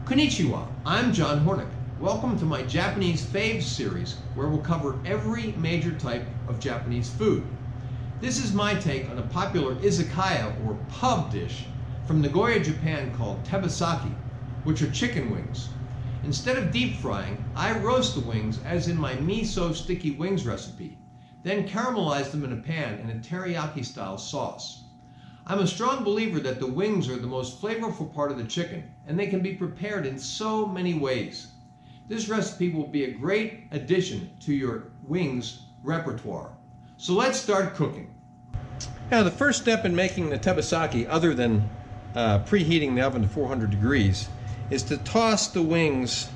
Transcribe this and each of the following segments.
Konnichiwa, I'm John Hornick. Welcome to my Japanese Faves series, where we'll cover every major type of Japanese food. This is my take on a popular izakaya or pub dish from Nagoya, Japan called Tebasaki, which are chicken wings. Instead of deep frying, I roast the wings as in my miso sticky wings recipe, then caramelize them in a pan in a teriyaki-style sauce. I'm a strong believer that the wings are the most flavorful part of the chicken, and they can be prepared in so many ways. This recipe will be a great addition to your wings repertoire. So let's start cooking. Now, the first step in making the tebasaki, other than preheating the oven to 400 degrees, is to toss the wings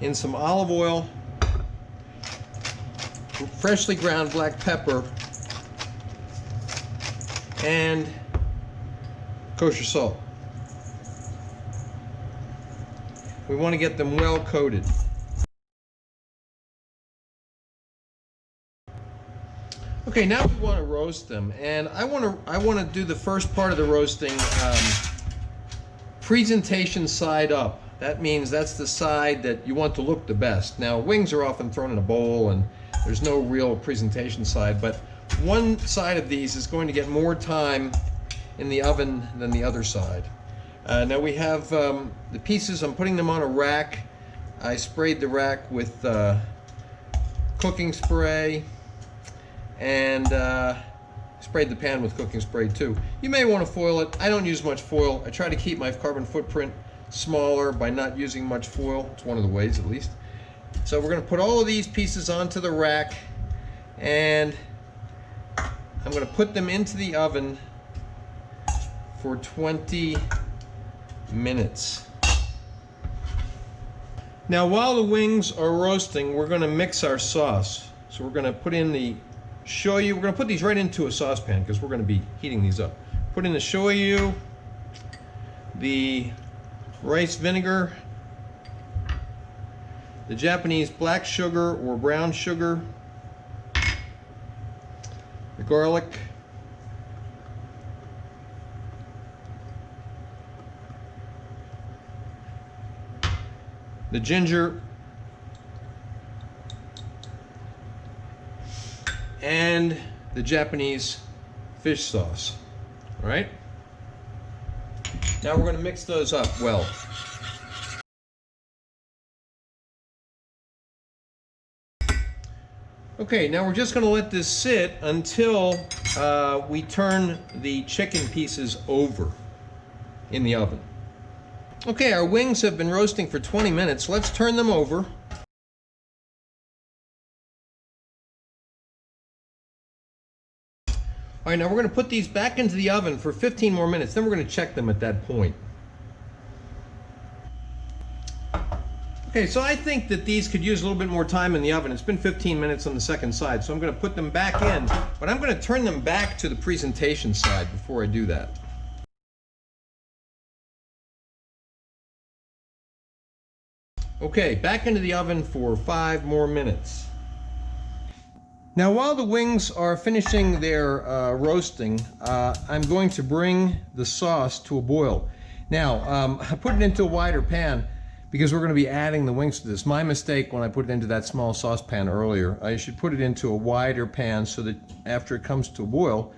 in some olive oil, freshly ground black pepper, and kosher salt. We want to get them well coated. Okay, now we want to roast them, and I want to do the first part of the roasting presentation side up. That means that's the side that you want to look the best. Now, wings are often thrown in a bowl, and there's no real presentation side, but one side of these is going to get more time in the oven than the other side. Now we have the pieces. I'm putting them on a rack. I sprayed the rack with cooking spray and sprayed the pan with cooking spray too. You may want to foil it. I don't use much foil. I try to keep my carbon footprint smaller by not using much foil. It's one of the ways, at least. So we're going to put all of these pieces onto the rack, and I'm going to put them into the oven for 20 minutes. Now, while the wings are roasting, we're going to mix our sauce. So we're going to put in the shoyu. We're going to put these right into a saucepan because we're going to be heating these up. Put in the shoyu, the rice vinegar, the Japanese black sugar or brown sugar, the garlic, the ginger, and the Japanese fish sauce. All right? Now we're going to mix those up well. Okay, now we're just going to let this sit until we turn the chicken pieces over in the oven. Okay, our wings have been roasting for 20 minutes. Let's turn them over. All right, now we're going to put these back into the oven for 15 more minutes. Then we're going to check them at that point. Okay, so I think that these could use a little bit more time in the oven. It's been 15 minutes on the second side, so I'm going to put them back in, but I'm going to turn them back to the presentation side before I do that. Okay, back into the oven for 5 more minutes. Now, while the wings are finishing their roasting, I'm going to bring the sauce to a boil. Now, I put it into a wider pan because we're going to be adding the wings to this. My mistake when I put it into that small saucepan earlier. I should put it into a wider pan so that after it comes to a boil,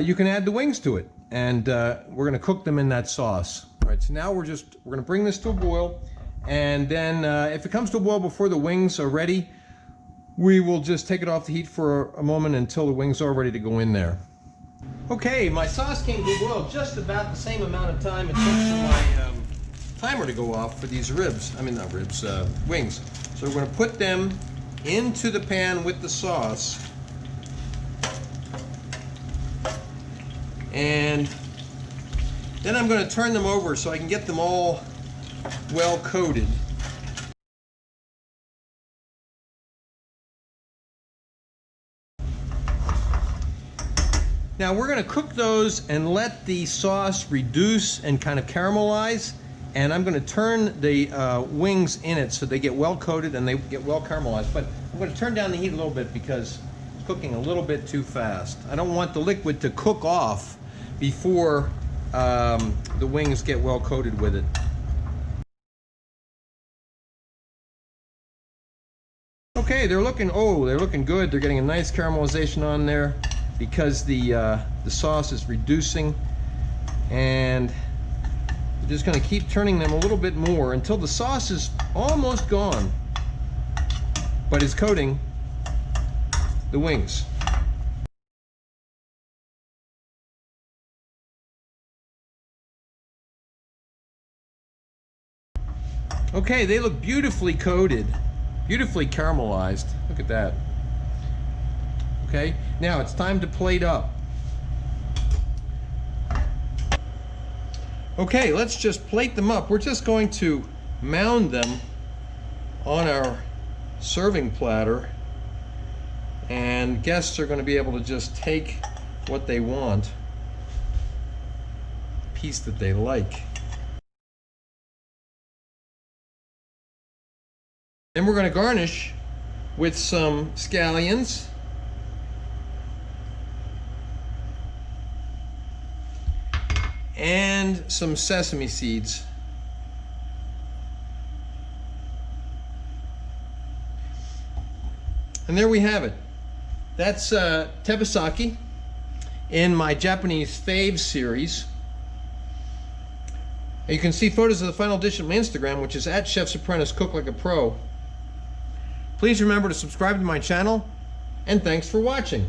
you can add the wings to it. And we're going to cook them in that sauce. All right, so now we're going to bring this to a boil. And then if it comes to a boil before the wings are ready, we will just take it off the heat for a moment until the wings are ready to go in there. Okay, my sauce came to a boil just about the same amount of time it took for my timer to go off for these ribs. I mean, not ribs, wings. So we're going to put them into the pan with the sauce. And then I'm going to turn them over so I can get them all well coated. Now we're going to cook those and let the sauce reduce and kind of caramelize, and I'm going to turn the wings in it so they get well coated and they get well caramelized. But I'm going to turn down the heat a little bit because it's cooking a little bit too fast. I don't want the liquid to cook off before the wings get well coated with it. Okay, they're looking good. They're getting a nice caramelization on there because the sauce is reducing, and we're just going to keep turning them a little bit more until the sauce is almost gone, but is coating the wings. Okay, they look beautifully coated, beautifully caramelized. Look at that. Okay, now it's time to plate up. Okay, let's just plate them up. We're just going to mound them on our serving platter, and guests are going to be able to just take what they want, the piece that they like. Then we're going to garnish with some scallions, and some sesame seeds. And there we have it. That's Tebasaki in my Japanese Faves series. And you can see photos of the final dish on my Instagram, which is at Chef's Apprentice Cook Like a Pro. Please remember to subscribe to my channel, and thanks for watching.